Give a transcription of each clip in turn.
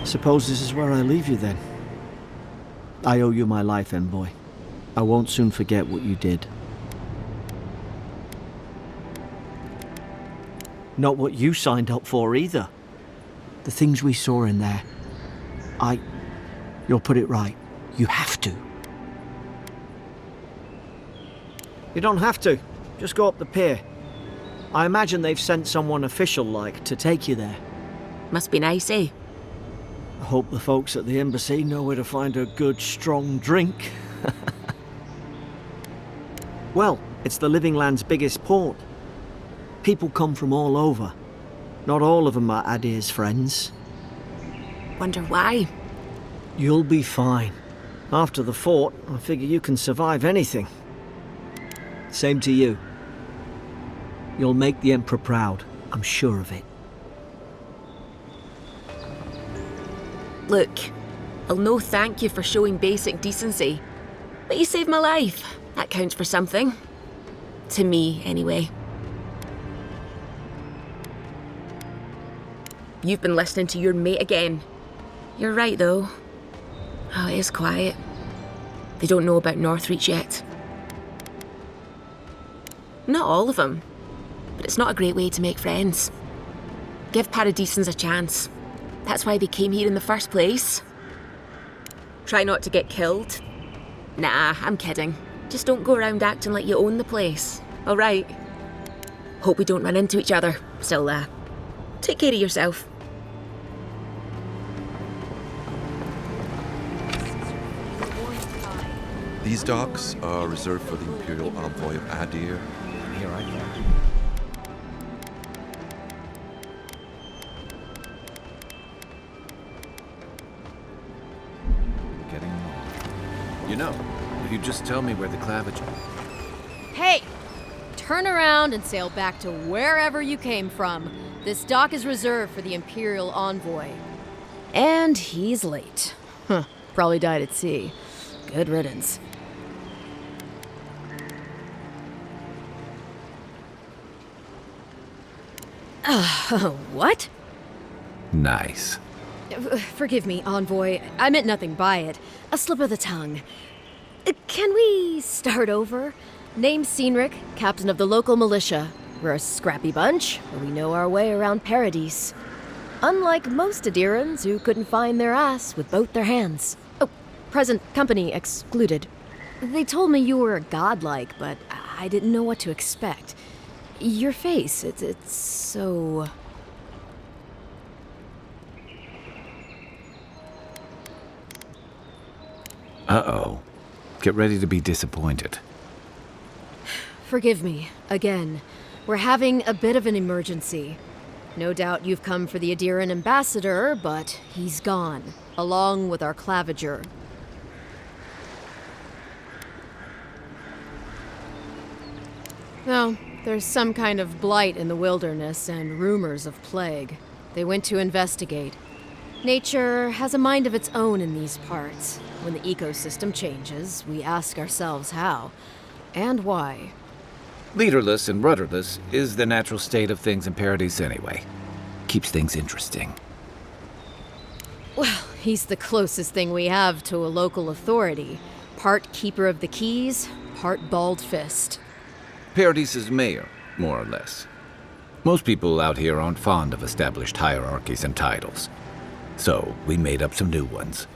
Suppose this is where I leave you then. I owe you my life, envoy. I won't soon forget what you did. Not what you signed up for either. The things we saw in there. You'll put it right. You have to. You don't have to. Just go up the pier. I imagine they've sent someone official-like to take you there. Must be nice, eh? I hope the folks at the embassy know where to find a good, strong drink. Well, it's the Living Land's biggest port. People come from all over. Not all of them are Adir's friends. Wonder why? You'll be fine. After the fort, I figure you can survive anything. Same to you. You'll make the Emperor proud, I'm sure of it. Look, I'll no thank you for showing basic decency. But you saved my life. That counts for something. To me, anyway. You've been listening to your mate again. You're right, though. Oh, it is quiet. They don't know about Northreach yet. Not all of them. But it's not a great way to make friends. Give Paradisans a chance. That's why they came here in the first place. Try not to get killed. Nah, I'm kidding. Just don't go around acting like you own the place. All right? Hope we don't run into each other. Still, take care of yourself. These docks are reserved for the Imperial Envoy of Adir. Here I go. Getting low. You know, if you just tell me where the clavage... Hey! Turn around and sail back to wherever you came from. This dock is reserved for the Imperial Envoy. And he's late. Huh. Probably died at sea. Good riddance. What? Nice. Forgive me, Envoy. I meant nothing by it. A slip of the tongue. Can we start over? Name's Cynric, captain of the local militia. We're a scrappy bunch, but we know our way around Paradise. Unlike most Adirans who couldn't find their ass with both their hands. Oh, present company excluded. They told me you were godlike, but I didn't know what to expect. Your face, it's so... Uh-oh. Get ready to be disappointed. Forgive me, again. We're having a bit of an emergency. No doubt you've come for the Adiran ambassador, but he's gone, along with our claviger. No, there's some kind of blight in the wilderness and rumors of plague. They went to investigate. Nature has a mind of its own in these parts. When the ecosystem changes, we ask ourselves how and why. Leaderless and rudderless is the natural state of things in Paradise anyway. Keeps things interesting. Well, he's the closest thing we have to a local authority. Part keeper of the keys, part bald fist. Paradise's mayor, more or less. Most people out here aren't fond of established hierarchies and titles. So, we made up some new ones.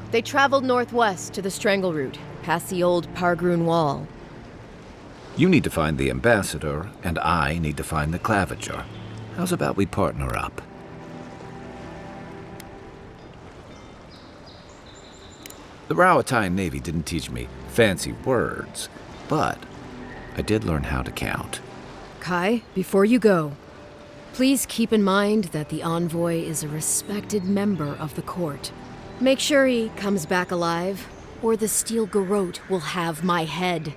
They traveled northwest to the Strangle Route, past the old Pargroon Wall. You need to find the ambassador, and I need to find the claviger. How's about we partner up? The Rawatine Navy didn't teach me fancy words, but I did learn how to count. Kai, before you go, please keep in mind that the envoy is a respected member of the court. Make sure he comes back alive, or the Steel Garrote will have my head.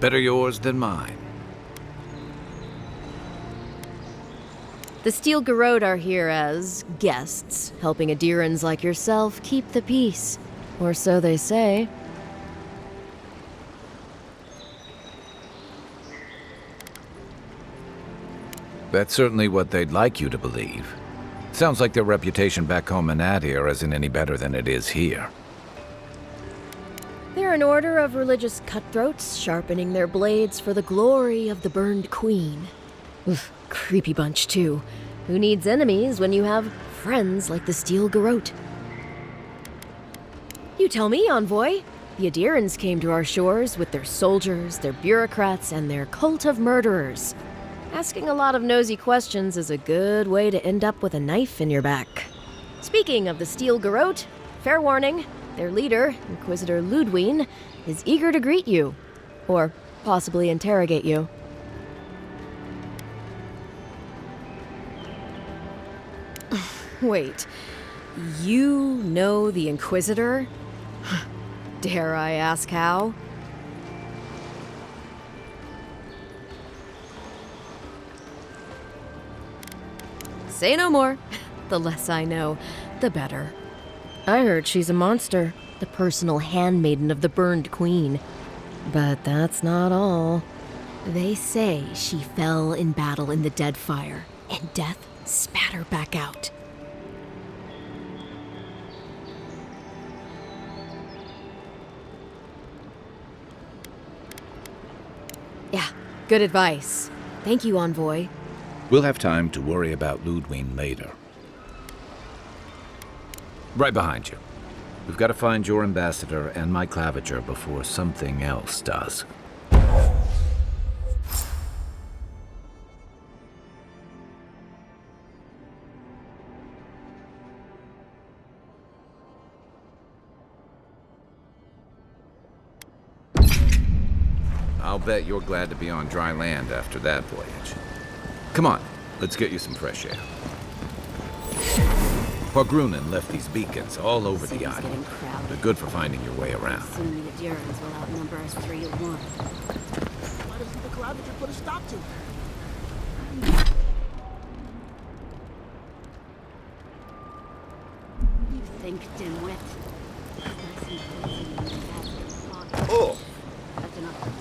Better yours than mine. The Steel Garrote are here as guests, helping Adirans like yourself keep the peace. Or so they say. That's certainly what they'd like you to believe. Sounds like their reputation back home in Adir isn't any better than it is here. They're an order of religious cutthroats sharpening their blades for the glory of the burned queen. Oof, creepy bunch, too. Who needs enemies when you have friends like the Steel Garrote? You tell me, Envoy. The Adirans came to our shores with their soldiers, their bureaucrats, and their cult of murderers. Asking a lot of nosy questions is a good way to end up with a knife in your back. Speaking of the Steel Garrote, fair warning, their leader, Inquisitor Ludwine, is eager to greet you. Or possibly interrogate you. Wait, you know the Inquisitor? Dare I ask how? Say no more. The less I know, the better. I heard she's a monster, the personal handmaiden of the burned queen. But that's not all. They say she fell in battle in the Deadfire, and death spat her back out. Yeah, good advice. Thank you, Envoy. We'll have time to worry about Ludwine later. Right behind you. We've got to find your ambassador and my claviger before something else does. I'll bet you're glad to be on dry land after that voyage. Come on, let's get you some fresh air. Horgrunen left these beacons all over the island. They're good for finding your way around. Soon the Adirans will outnumber us 3-1. Why doesn't the Claviger put a stop to it? You think, dimwit? Oh! That's enough for now.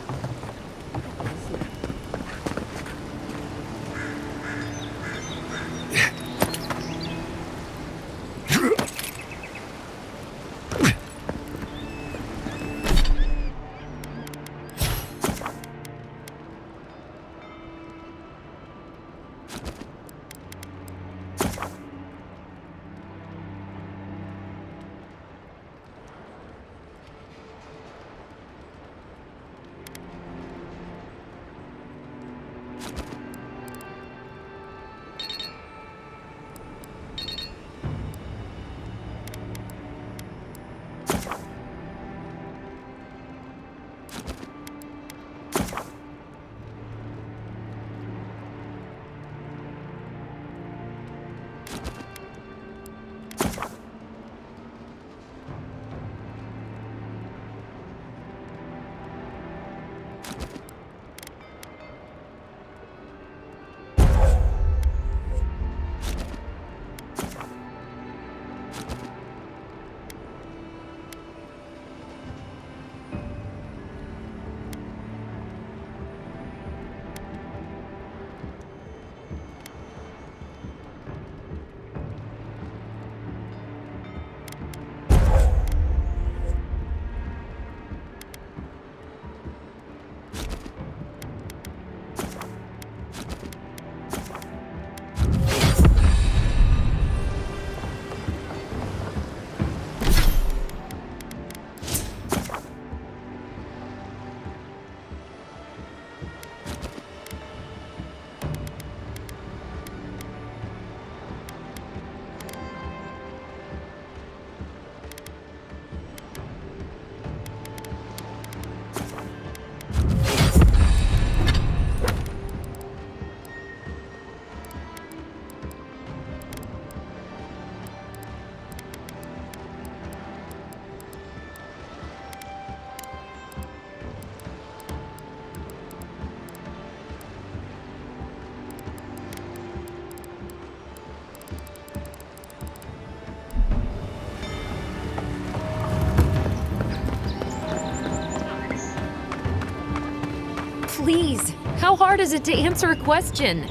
Please, how hard is it to answer a question?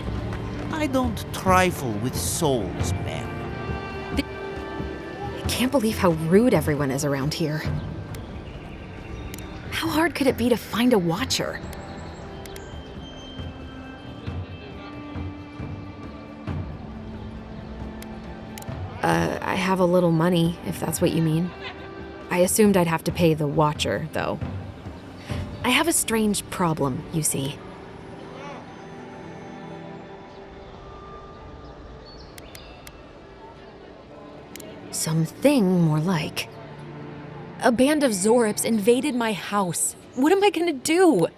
I don't trifle with souls, ma'am. I can't believe how rude everyone is around here. How hard could it be to find a watcher? I have a little money, if that's what you mean. I assumed I'd have to pay the watcher, though. I have a strange problem, you see. Something more like. A band of Zorips invaded my house. What am I gonna do?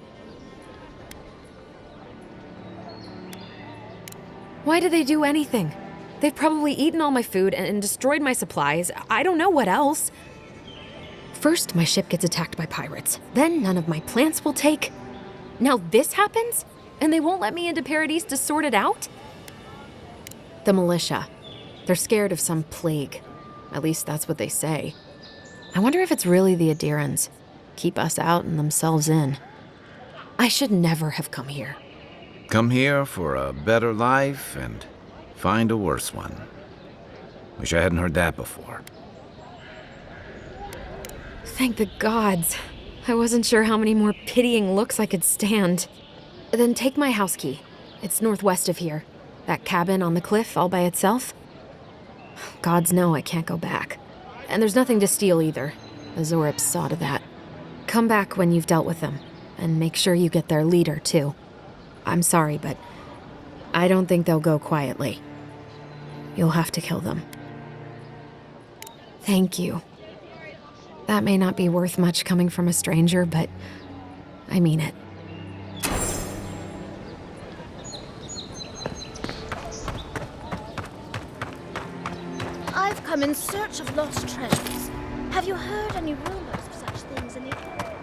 Why did they do anything? They've probably eaten all my food and destroyed my supplies. I don't know what else. First, my ship gets attacked by pirates. Then none of my plants will take. Now this happens? And they won't let me into Paradise to sort it out? The militia. They're scared of some plague. At least that's what they say. I wonder if it's really the Adirans. Keep us out and themselves in. I should never have come here. Come here for a better life and find a worse one. Wish I hadn't heard that before. Thank the gods. I wasn't sure how many more pitying looks I could stand. Then take my house key. It's northwest of here. That cabin on the cliff all by itself. Gods know I can't go back. And there's nothing to steal either. The Zorips saw to that. Come back when you've dealt with them. And make sure you get their leader, too. I'm sorry, but I don't think they'll go quietly. You'll have to kill them. Thank you. That may not be worth much coming from a stranger, but I mean it. I've come in search of lost treasures. Have you heard any rumors of such things in the area?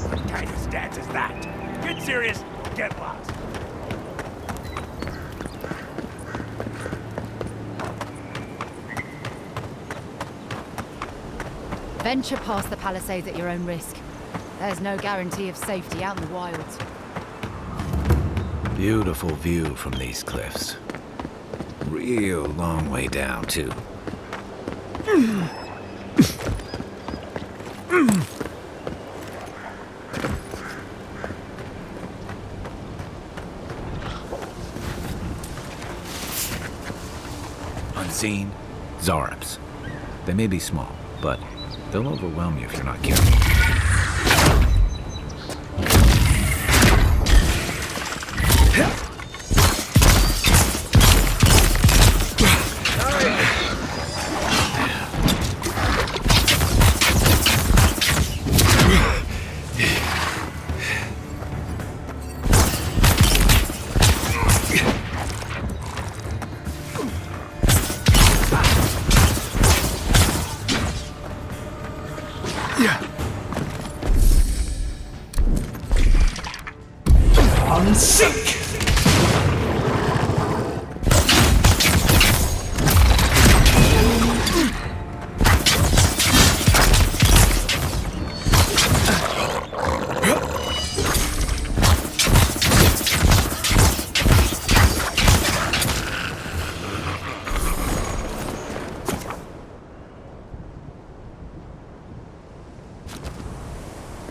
What kind of stance is that? Get serious or get lost. Venture past the palisades at your own risk. There's no guarantee of safety out in the wilds. Beautiful view from these cliffs. Real long way down, too. Unseen? Zorips. They may be small, but they'll overwhelm you if you're not careful.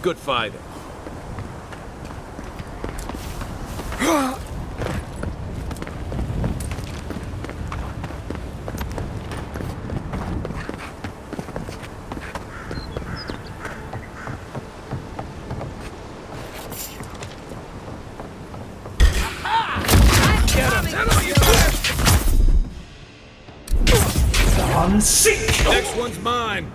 Good fighting. Next one's mine.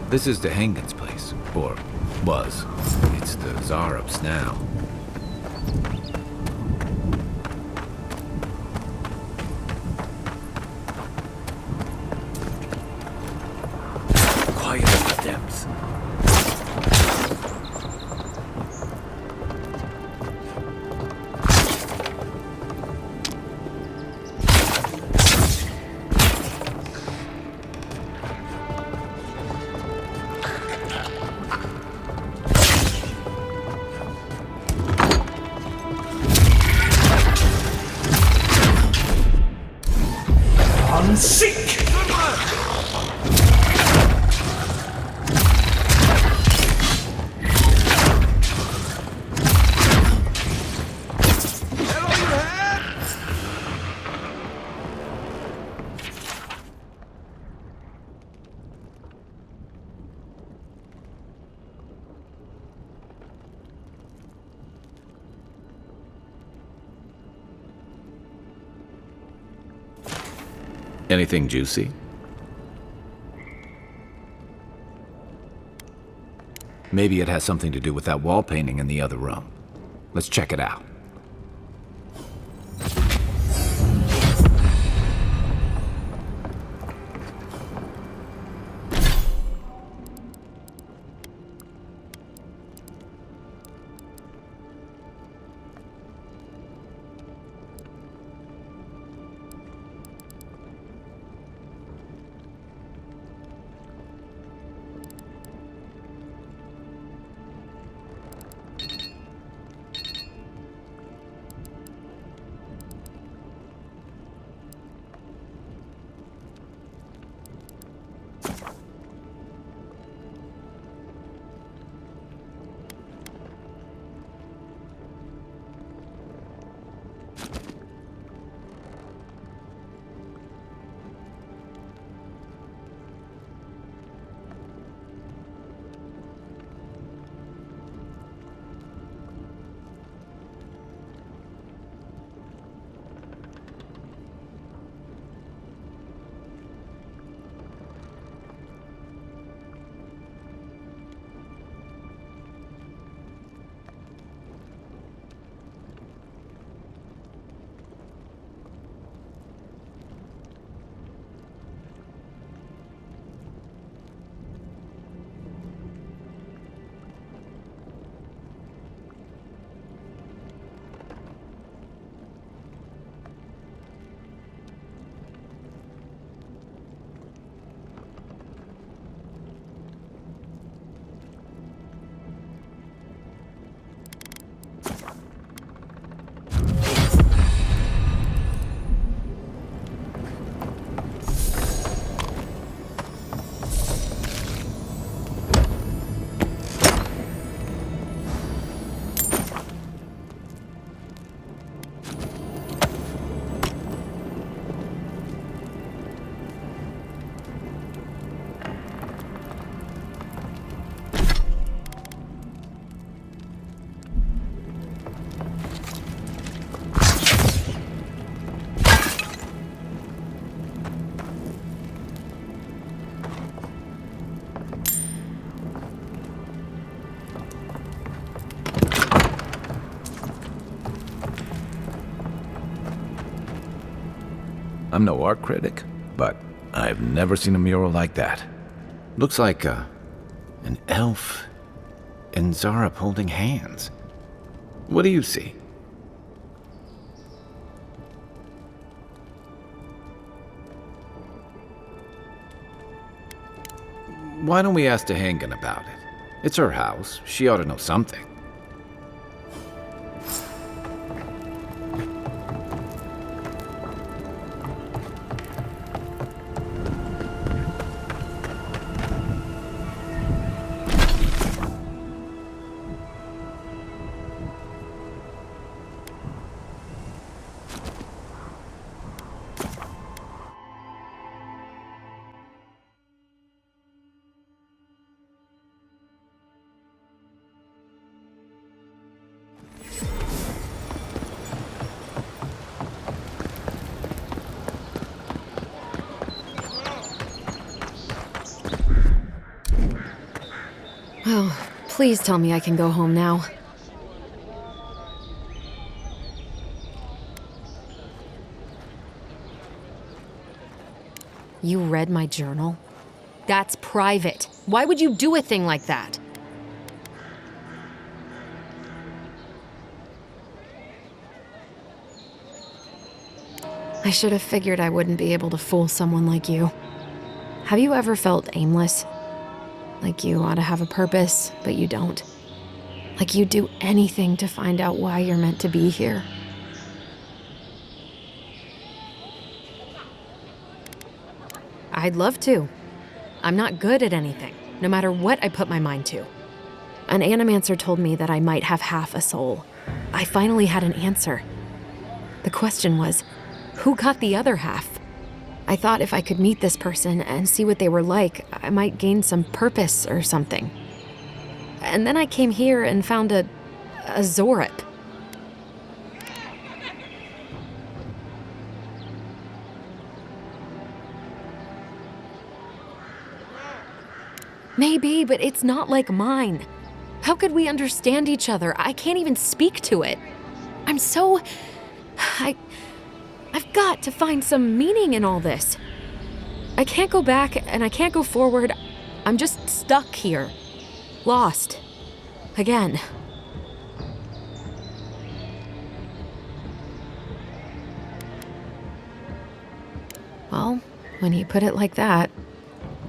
This is the Hangen's place. Or was. It's the Zarup's now. Quiet at the depths. Seek! Anything juicy? Maybe it has something to do with that wall painting in the other room. Let's check it out. I'm no art critic, but I've never seen a mural like that. Looks like an elf and Zarup holding hands. What do you see? Why don't we ask Hangen about it? It's her house. She ought to know something. Oh, please tell me I can go home now. You read my journal? That's private. Why would you do a thing like that? I should have figured I wouldn't be able to fool someone like you. Have you ever felt aimless? Like you ought to have a purpose, but you don't? Like you'd do anything to find out why you're meant to be here? I'd love to. I'm not good at anything, no matter what I put my mind to. An animancer told me that I might have half a soul. I finally had an answer. The question was, who got the other half? I thought if I could meet this person and see what they were like, I might gain some purpose or something. And then I came here and found a Zorip. Maybe, but it's not like mine. How could we understand each other? I can't even speak to it. I've got to find some meaning in all this. I can't go back and I can't go forward. I'm just stuck here. Lost. Again. Well, when you put it like that,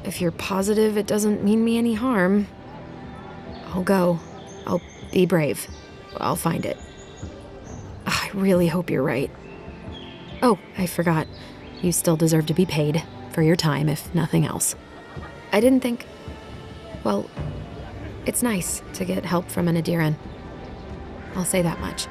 if you're positive it doesn't mean me any harm, I'll go. I'll be brave. I'll find it. I really hope you're right. Oh, I forgot. You still deserve to be paid for your time, if nothing else. I didn't think... Well, it's nice to get help from an Adiran. I'll say that much.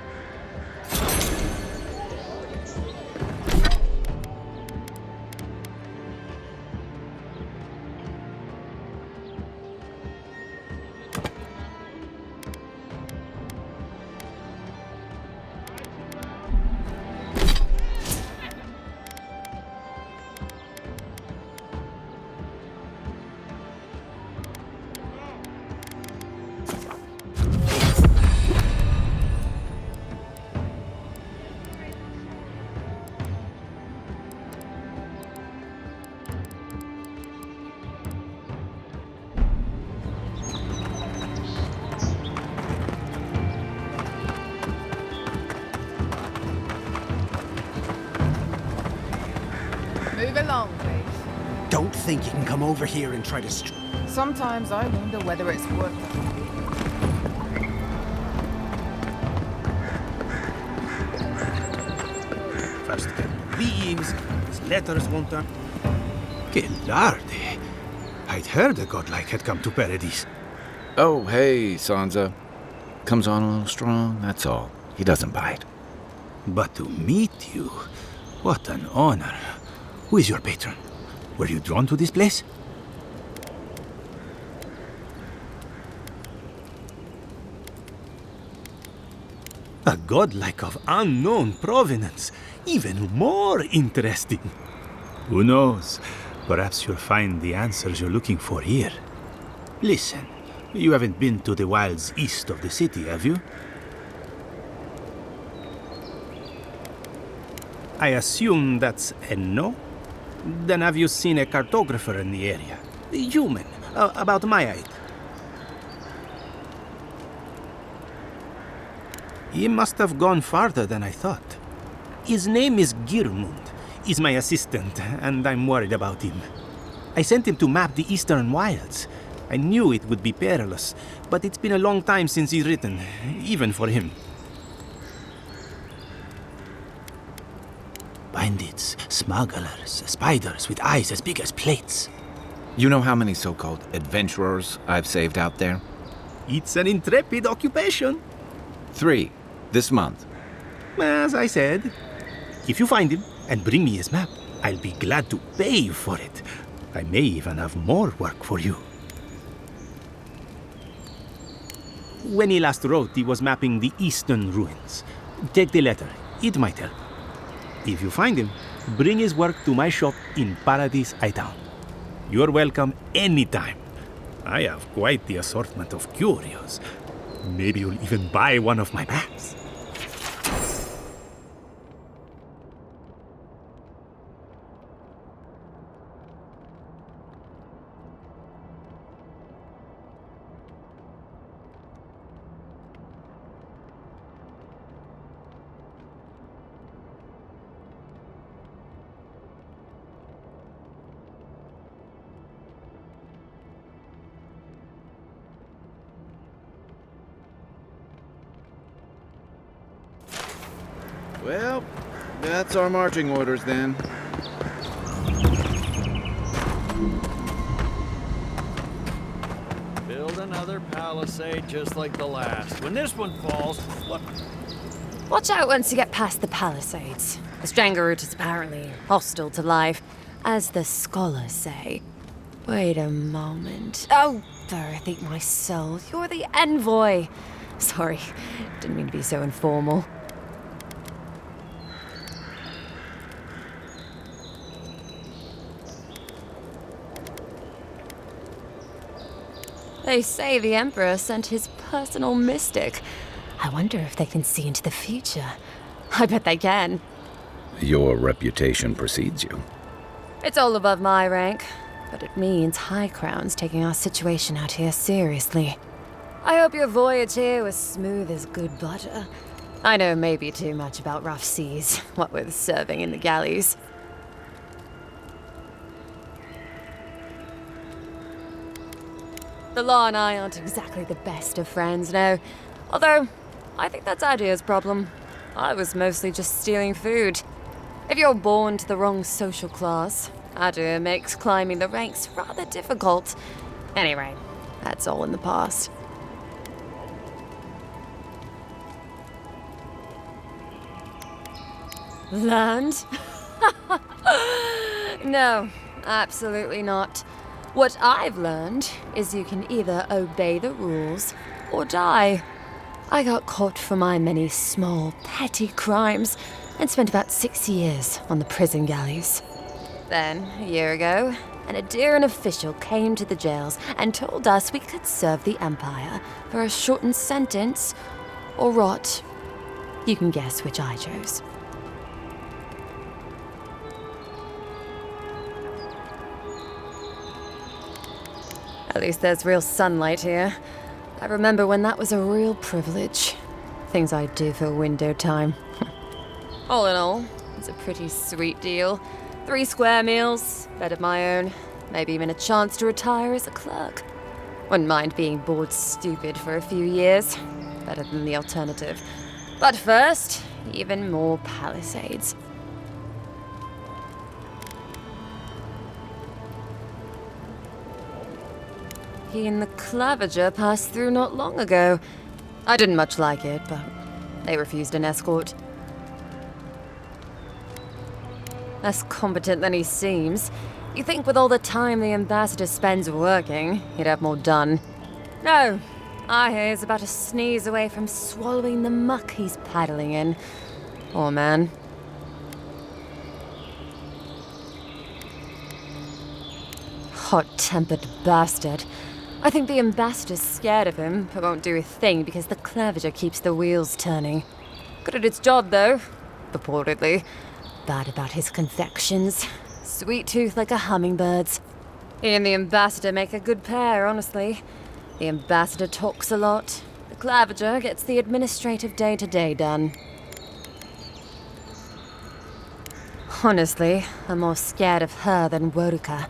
Move along, please. Don't think you can come over here and try to Sometimes I wonder whether it's worth it. First get leaves, his letters won't turn. Que larde. I'd heard a godlike had come to Paradise. Oh, hey, Sansa. Comes on a little strong, that's all. He doesn't bite. But to meet you, what an honor. Who is your patron? Were you drawn to this place? A godlike of unknown provenance. Even more interesting. Who knows? Perhaps you'll find the answers you're looking for here. Listen, you haven't been to the wilds east of the city, have you? I assume that's a no? Then have you seen a cartographer in the area? A human, about my height. He must have gone farther than I thought. His name is Girmund. He's my assistant, and I'm worried about him. I sent him to map the eastern wilds. I knew it would be perilous, but it's been a long time since he's written, even for him. Bandits, smugglers, spiders with eyes as big as plates. You know how many so-called adventurers I've saved out there? It's an intrepid occupation. 3, this month. As I said, if you find him and bring me his map, I'll be glad to pay you for it. I may even have more work for you. When he last wrote, he was mapping the eastern ruins. Take the letter. It might help. If you find him, bring his work to my shop in Paradise Town. You're welcome anytime. I have quite the assortment of curios. Maybe you'll even buy one of my maps. Well, that's our marching orders then. Build another palisade just like the last. When this one falls, what? Watch out once you get past the palisades. The Strangerroot is apparently hostile to life, as the scholars say. Wait a moment. Oh, Birth, eat my soul. You're the envoy. Sorry, didn't mean to be so informal. They say the Emperor sent his personal mystic. I wonder if they can see into the future. I bet they can. Your reputation precedes you. It's all above my rank, but it means High Crown's taking our situation out here seriously. I hope your voyage here was smooth as good butter. I know maybe too much about rough seas, what with serving in the galleys. The law and I aren't exactly the best of friends now. Although, I think that's Adia's problem. I was mostly just stealing food. If you're born to the wrong social class, Adia makes climbing the ranks rather difficult. Anyway, that's all in the past. Land? No, absolutely not. What I've learned is you can either obey the rules or die. I got caught for my many small, petty crimes and spent about 6 years on the prison galleys. Then, a year ago, an Adiran official came to the jails and told us we could serve the Empire for a shortened sentence or rot. You can guess which I chose. At least there's real sunlight here. I remember when that was a real privilege. Things I do for window time. All in all, it's a pretty sweet deal. 3 square meals, bed of my own, maybe even a chance to retire as a clerk. Wouldn't mind being bored stupid for a few years. Better than the alternative. But first, even more palisades. He and the Clavager passed through not long ago. I didn't much like it, but they refused an escort. Less competent than he seems. You think with all the time the ambassador spends working, he'd have more done. No, I hear he's about a sneeze away from swallowing the muck he's paddling in. Poor man. Hot-tempered bastard. I think the ambassador's scared of him, but won't do a thing because the Clavager keeps the wheels turning. Good at its job, though. Purportedly. Bad about his confections. Sweet tooth like a hummingbird's. He and the ambassador make a good pair, honestly. The ambassador talks a lot. The Clavager gets the administrative day-to-day done. Honestly, I'm more scared of her than Woduka.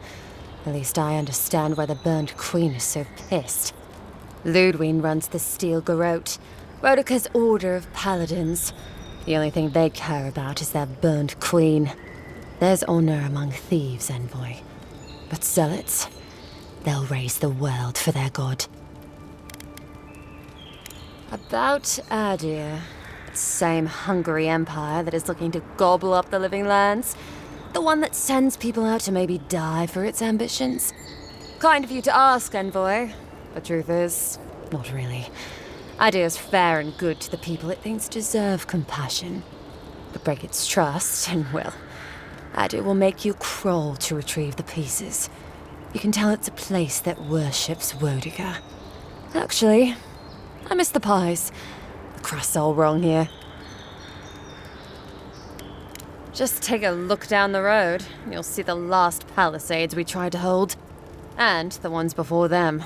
At least I understand why the Burned Queen is so pissed. Ludwig runs the Steel Garrote, Woduka's order of paladins. The only thing they care about is their Burned Queen. There's honor among thieves, Envoy. But zealots, they'll raise the world for their god. About Adir, the same hungry empire that is looking to gobble up the living lands. The one that sends people out to maybe die for its ambitions. Kind of you to ask, Envoy. The truth is, not really. Adir's fair and good to the people it thinks deserve compassion. But break its trust, and well, Adir will make you crawl to retrieve the pieces. You can tell it's a place that worships Wodiga. Actually, I miss the pies. The crust's all wrong here. Just take a look down the road, and you'll see the last palisades we tried to hold. And the ones before them.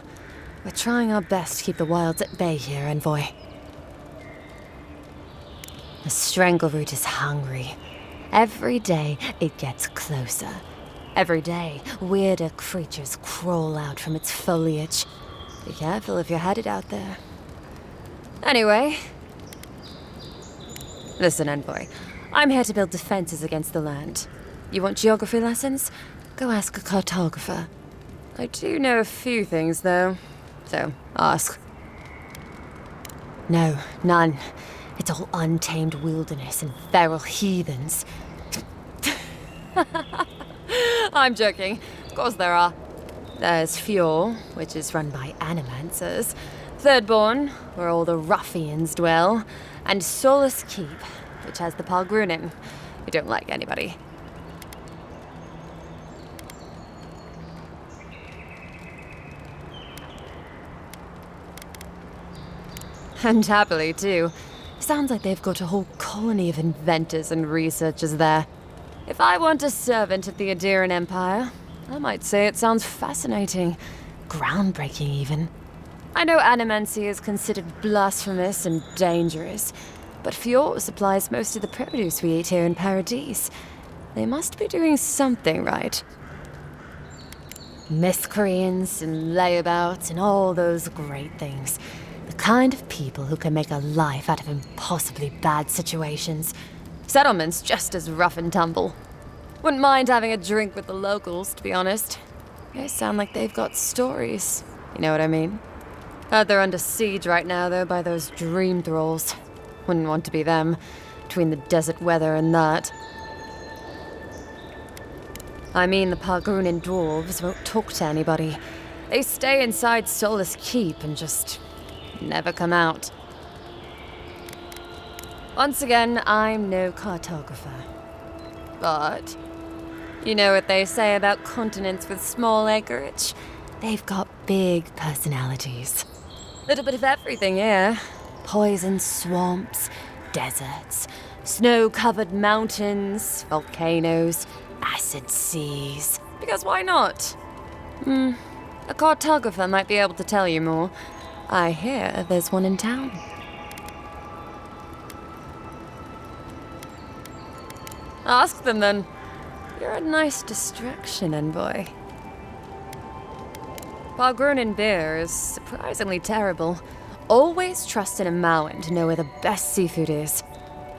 We're trying our best to keep the wilds at bay here, Envoy. The Strangleroot is hungry. Every day, it gets closer. Every day, weirder creatures crawl out from its foliage. Be careful if you're headed out there. Anyway... Listen, Envoy. I'm here to build defenses against the land. You want geography lessons? Go ask a cartographer. I do know a few things, though. So, ask. No, none. It's all untamed wilderness and feral heathens. I'm joking. Of course there are. There's Fjord, which is run by animancers. Thirdborn, where all the ruffians dwell. And Solace Keep, which has the Pargrunin, who don't like anybody. And happily, too. Sounds like they've got a whole colony of inventors and researchers there. If I want a servant of the Adiran Empire, I might say it sounds fascinating. Groundbreaking, even. I know animancy is considered blasphemous and dangerous, but Fjord supplies most of the produce we eat here in Paradise. They must be doing something right. Miscreants and layabouts and all those great things. The kind of people who can make a life out of impossibly bad situations. Settlements just as rough and tumble. Wouldn't mind having a drink with the locals, to be honest. They sound like they've got stories. You know what I mean? Heard they're under siege right now, though, by those dream thralls. Wouldn't want to be them, between the desert weather and that. I mean, the Pargrunin dwarves won't talk to anybody. They stay inside Solace Keep and just never come out. Once again, I'm no cartographer. But you know what they say about continents with small acreage? They've got big personalities. Little bit of everything here. Poison swamps, deserts, snow-covered mountains, volcanoes, acid seas. Because why not? A cartographer might be able to tell you more. I hear there's one in town. Ask them then. You're a nice distraction, Envoy. Pargrunin beer is surprisingly terrible. Always trust in a Mauen to know where the best seafood is.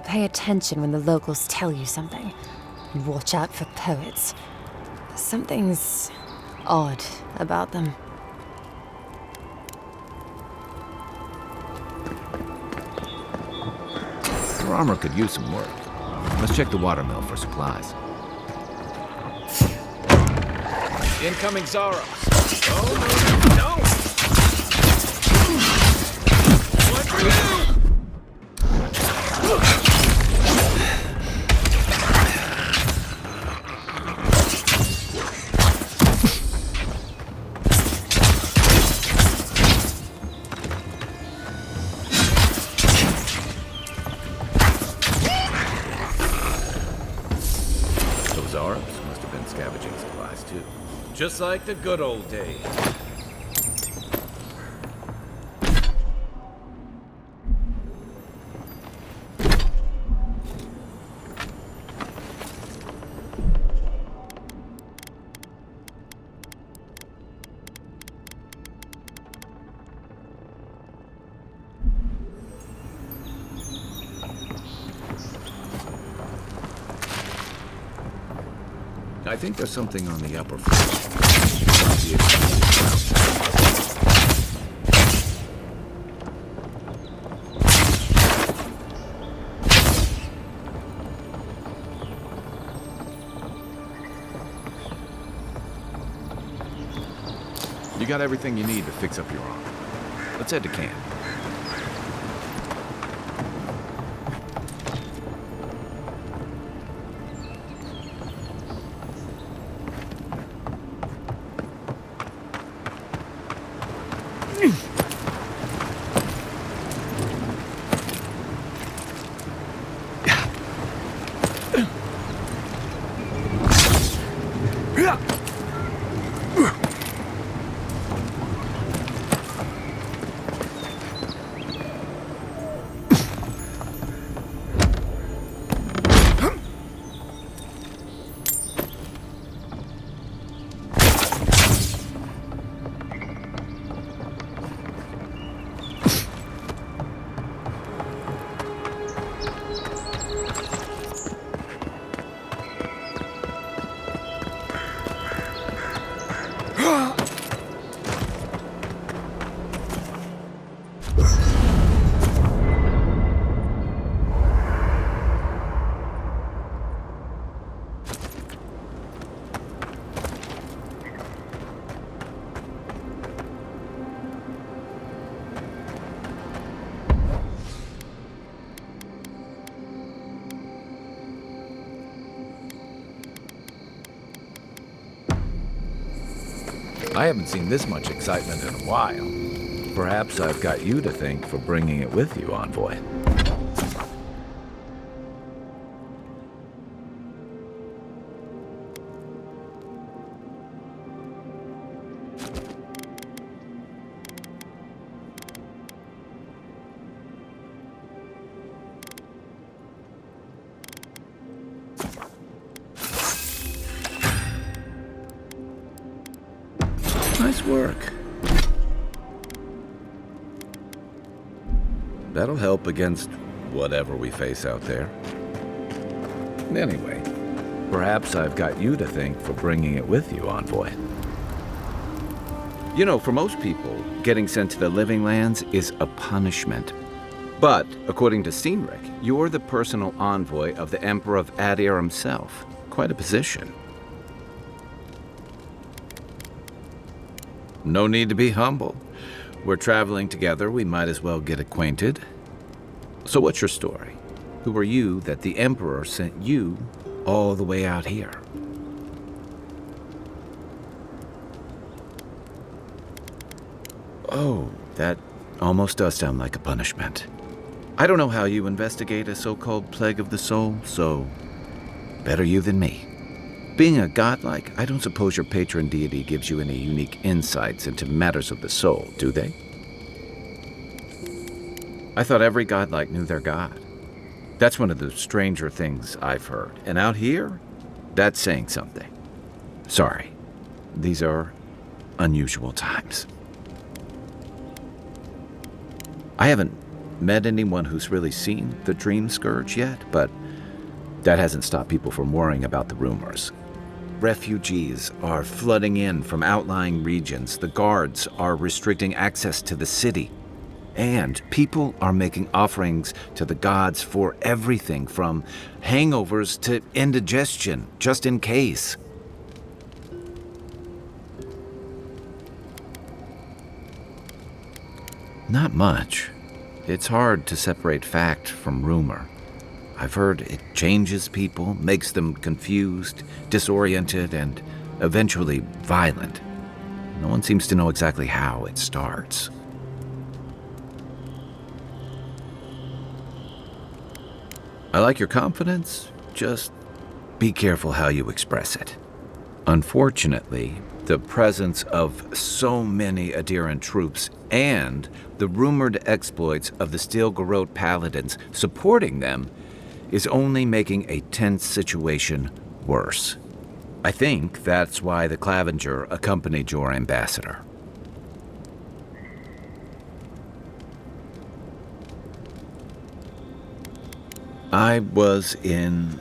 Pay attention when the locals tell you something. And watch out for poets. Something's odd about them. Your armor could use some work. Let's check the watermill for supplies. Incoming Zaros. Oh, no, no! What for you? Those Arabs must have been scavenging supplies, too. Just like the good old days. I think there's something on the upper floor. You got everything you need to fix up your armor. Let's head to camp. I haven't seen this much excitement in a while. Perhaps I've got you to thank for bringing it with you, Envoy. Nice work. That'll help against whatever we face out there. Anyway, perhaps I've got you to thank for bringing it with you, Envoy. You know, for most people, getting sent to the Living Lands is a punishment. But, according to Cynric, you're the personal envoy of the Emperor of Adir himself. Quite a position. No need to be humble. We're traveling together, we might as well get acquainted. So what's your story? Who are you that the Emperor sent you all the way out here? Oh, that almost does sound like a punishment. I don't know how you investigate a so-called plague of the soul, so better you than me. Being a godlike, I don't suppose your patron deity gives you any unique insights into matters of the soul, do they? I thought every godlike knew their god. That's one of the stranger things I've heard. And out here, that's saying something. Sorry, these are unusual times. I haven't met anyone who's really seen the DreamScourge yet, but that hasn't stopped people from worrying about the rumors. Refugees are flooding in from outlying regions. The guards are restricting access to the city. And people are making offerings to the gods for everything from hangovers to indigestion, just in case. Not much. It's hard to separate fact from rumor. I've heard it changes people, makes them confused, disoriented, and eventually violent. No one seems to know exactly how it starts. I like your confidence, just be careful how you express it. Unfortunately, the presence of so many Adiran troops and the rumored exploits of the Steel-Garrote paladins supporting them is only making a tense situation worse. I think that's why the Clavenger accompanied your ambassador. I was in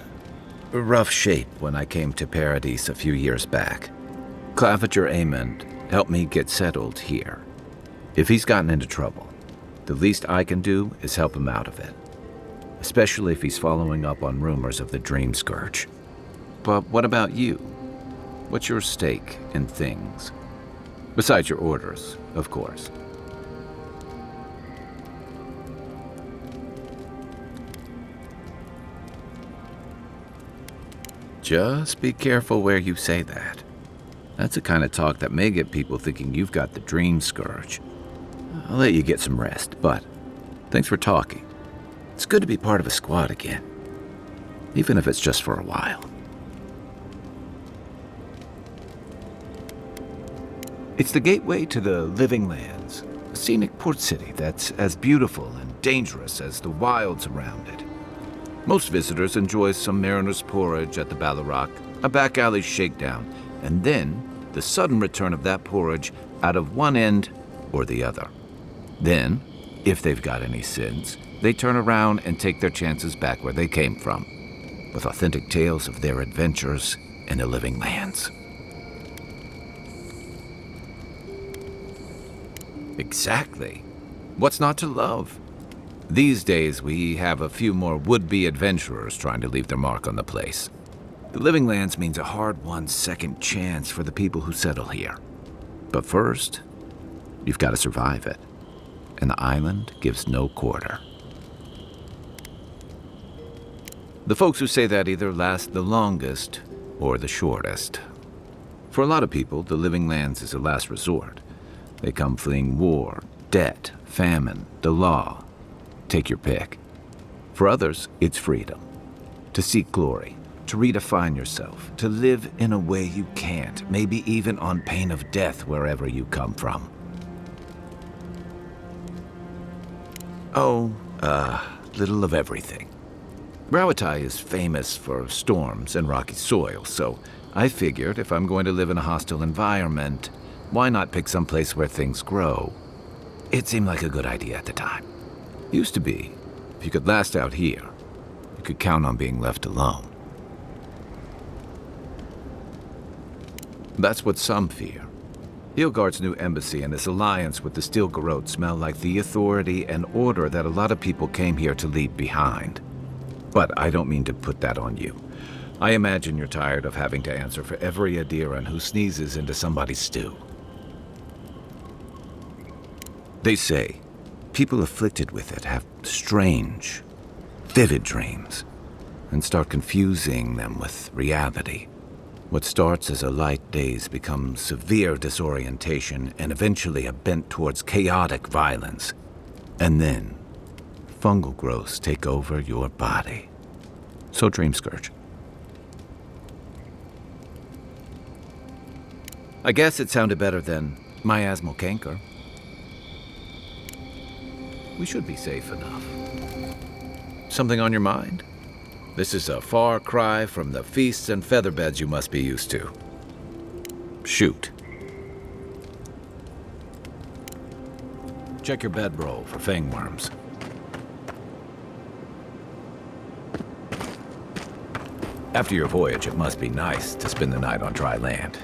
rough shape when I came to Paradise a few years back. Clavenger Amond helped me get settled here. If he's gotten into trouble, the least I can do is help him out of it. Especially if he's following up on rumors of the DreamScourge. But what about you? What's your stake in things? Besides your orders, of course. Just be careful where you say that. That's the kind of talk that may get people thinking you've got the DreamScourge. I'll let you get some rest, but thanks for talking. It's good to be part of a squad again, even if it's just for a while. It's the gateway to the Living Lands, a scenic port city that's as beautiful and dangerous as the wilds around it. Most visitors enjoy some mariner's porridge at the Ballarrock, a back alley shakedown, and then the sudden return of that porridge out of one end or the other. Then, if they've got any sins, they turn around and take their chances back where they came from, with authentic tales of their adventures in the Living Lands. Exactly. What's not to love? These days, we have a few more would-be adventurers trying to leave their mark on the place. The Living Lands means a hard-won second chance for the people who settle here. But first, you've got to survive it. And the island gives no quarter. The folks who say that either last the longest or the shortest. For a lot of people, the Living Lands is a last resort. They come fleeing war, debt, famine, the law. Take your pick. For others, it's freedom. To seek glory, to redefine yourself, to live in a way you can't, maybe even on pain of death wherever you come from. Little of everything. Rawatai is famous for storms and rocky soil, so I figured if I'm going to live in a hostile environment, why not pick some place where things grow? It seemed like a good idea at the time. Used to be, if you could last out here, you could count on being left alone. That's what some fear. Hilgard's new embassy and his alliance with the Steel Garrote smell like the authority and order that a lot of people came here to leave behind. But I don't mean to put that on you. I imagine you're tired of having to answer for every Adiran who sneezes into somebody's stew. They say people afflicted with it have strange, vivid dreams and start confusing them with reality. What starts as a light daze becomes severe disorientation and eventually a bent towards chaotic violence. And then, fungal growths take over your body. So DreamScourge. I guess it sounded better than miasmal canker. We should be safe enough. Something on your mind? This is a far cry from the feasts and featherbeds you must be used to. Shoot. Check your bedroll for fangworms. After your voyage, it must be nice to spend the night on dry land.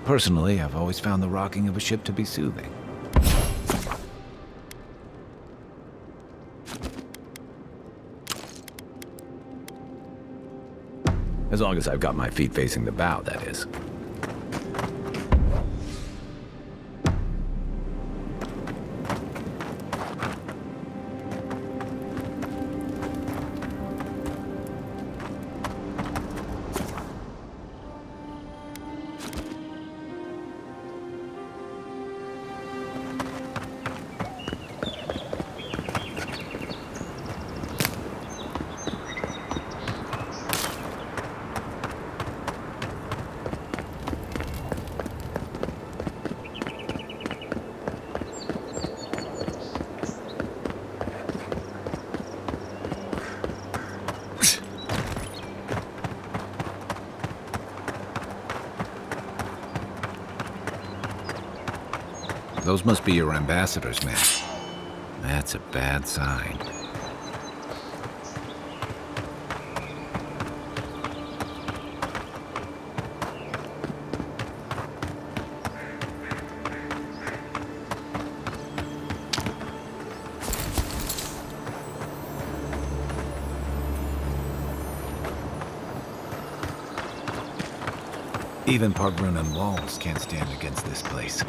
Personally, I've always found the rocking of a ship to be soothing. As long as I've got my feet facing the bow, that is. Those must be your ambassadors, man. That's a bad sign. Even Pargrunan walls can't stand against this place.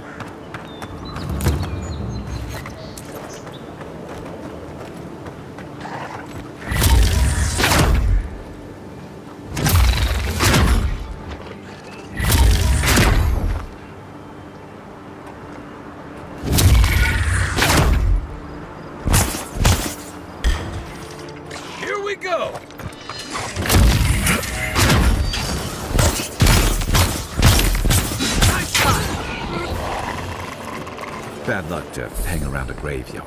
Bad luck to hang around a graveyard.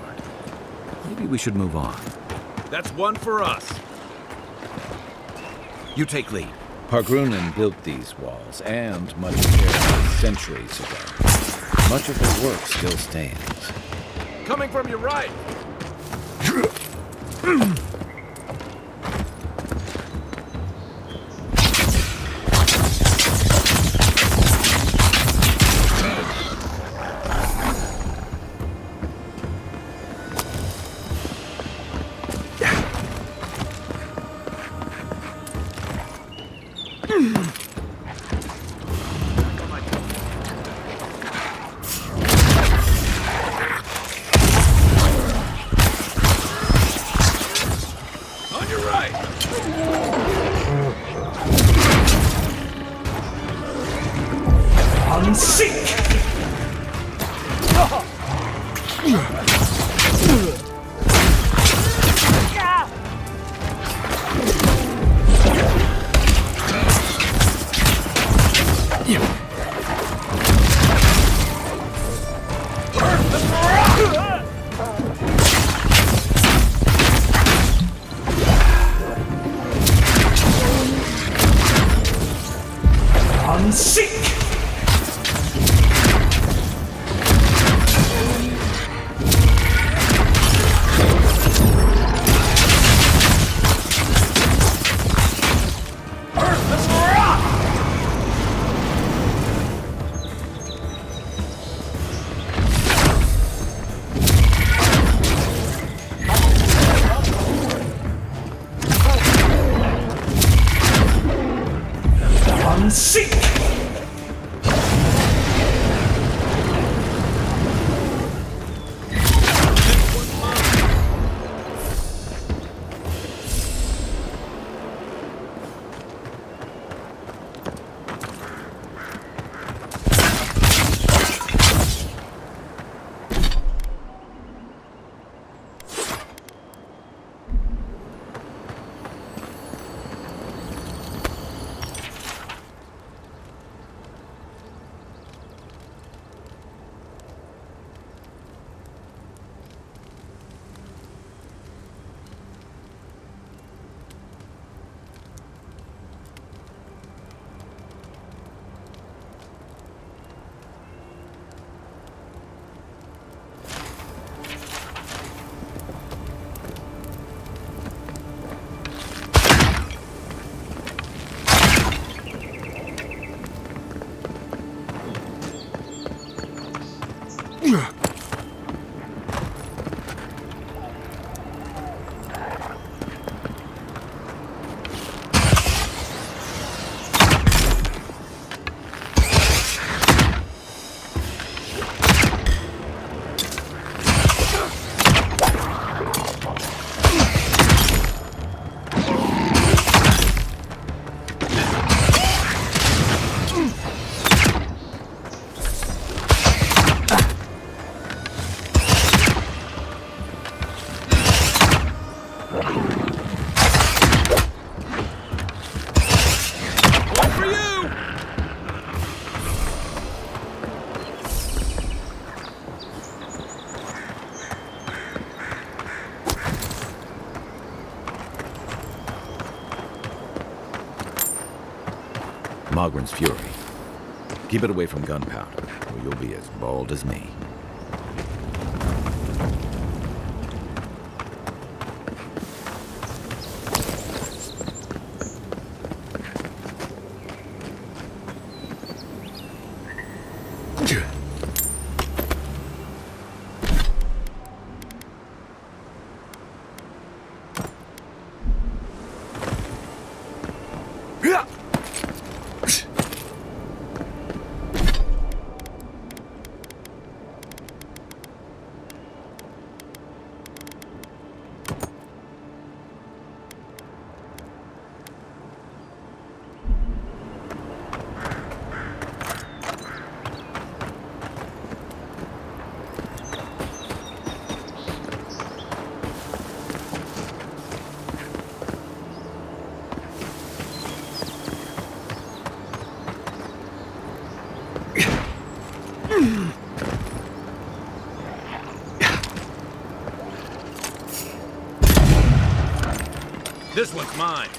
Maybe we should move on. That's one for us. You take lead. Pargrunan built these walls and much care centuries ago. Much of their work still stands. Coming from your right. Mogren's fury. Keep it away from gunpowder, or you'll be as bald as me. This one's mine.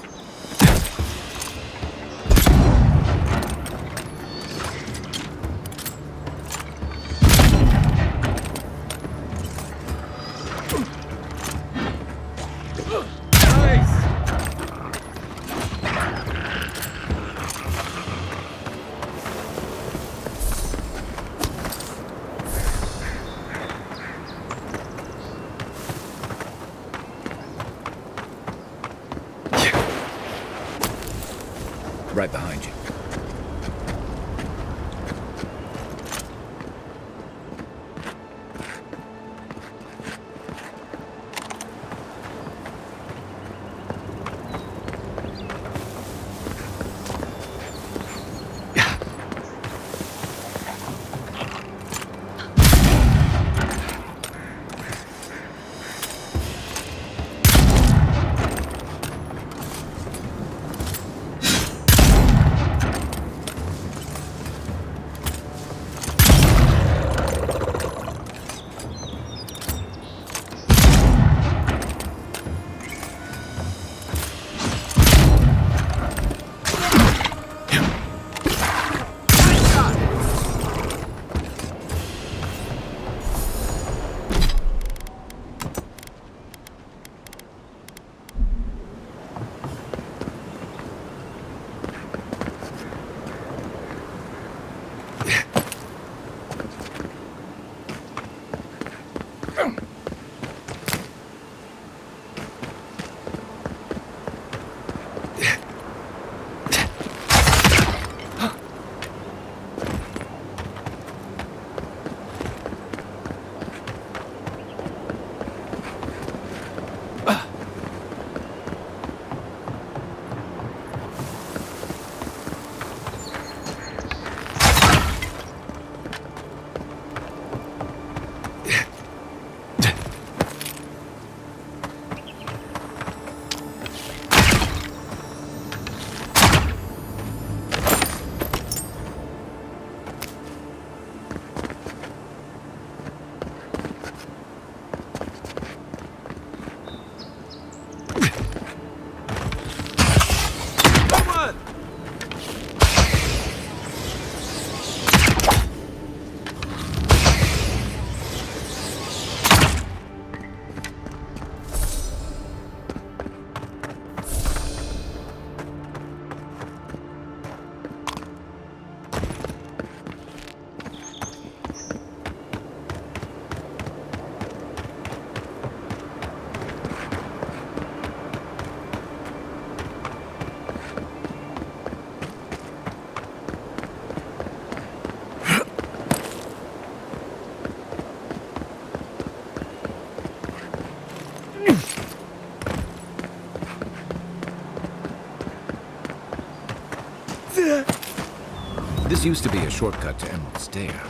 This used to be a shortcut to Emerald Stair.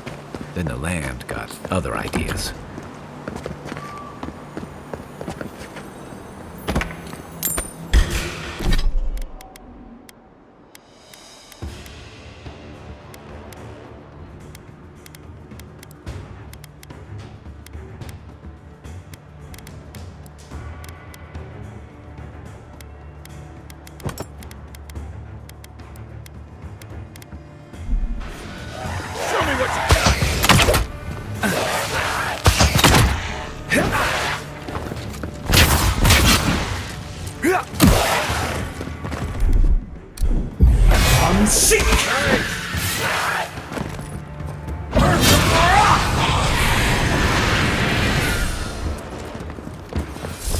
Then the land got other ideas.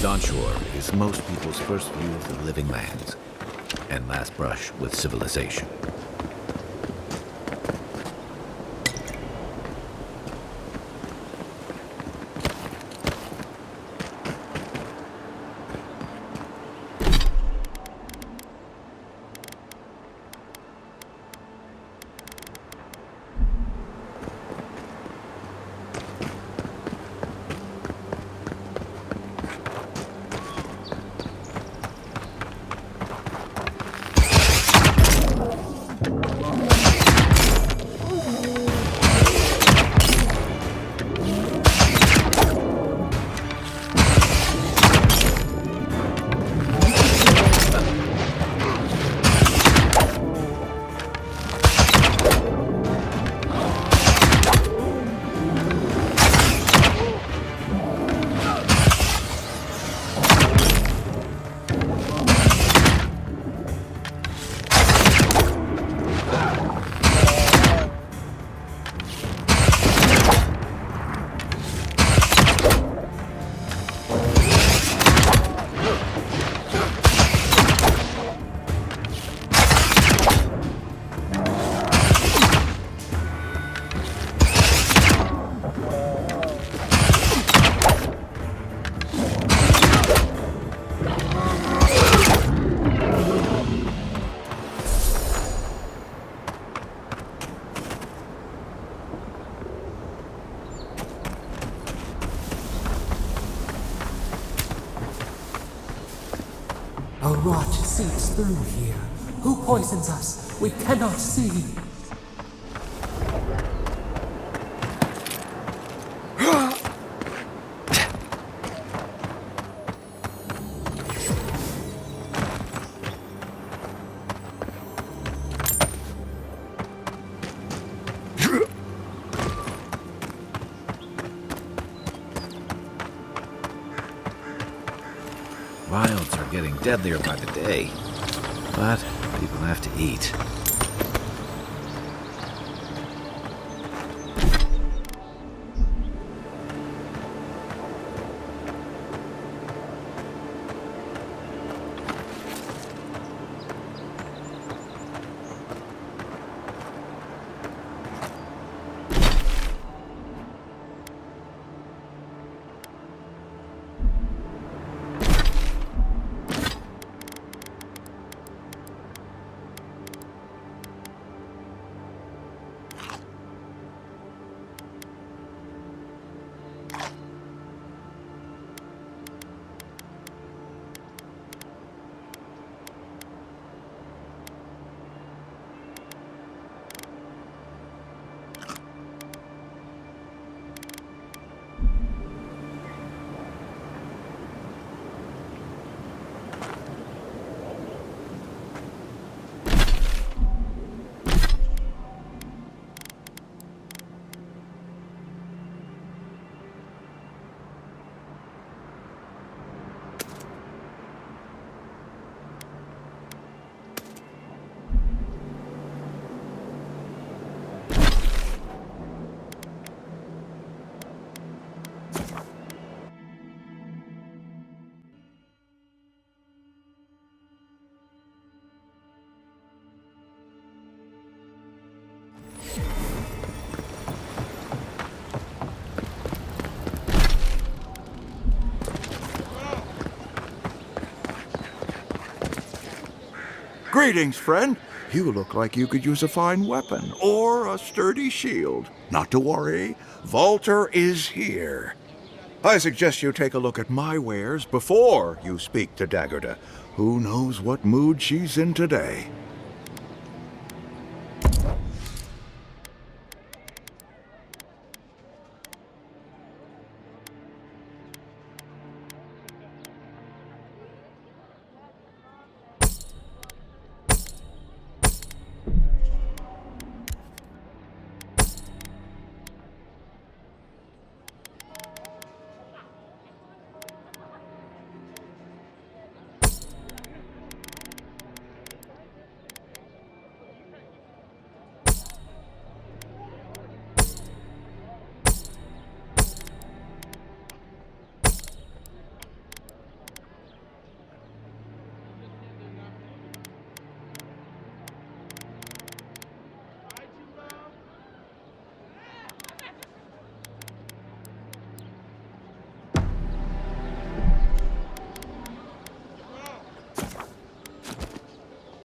Dawnshore is most people's first view of the living lands and last brush with civilization. A rot seeps through here. Who poisons us? We cannot see. Wilds are getting deadlier by the day, but people have to eat. Greetings, friend. You look like you could use a fine weapon or a sturdy shield. Not to worry, Walter is here. I suggest you take a look at my wares before you speak to Daggerda. Who knows what mood she's in today?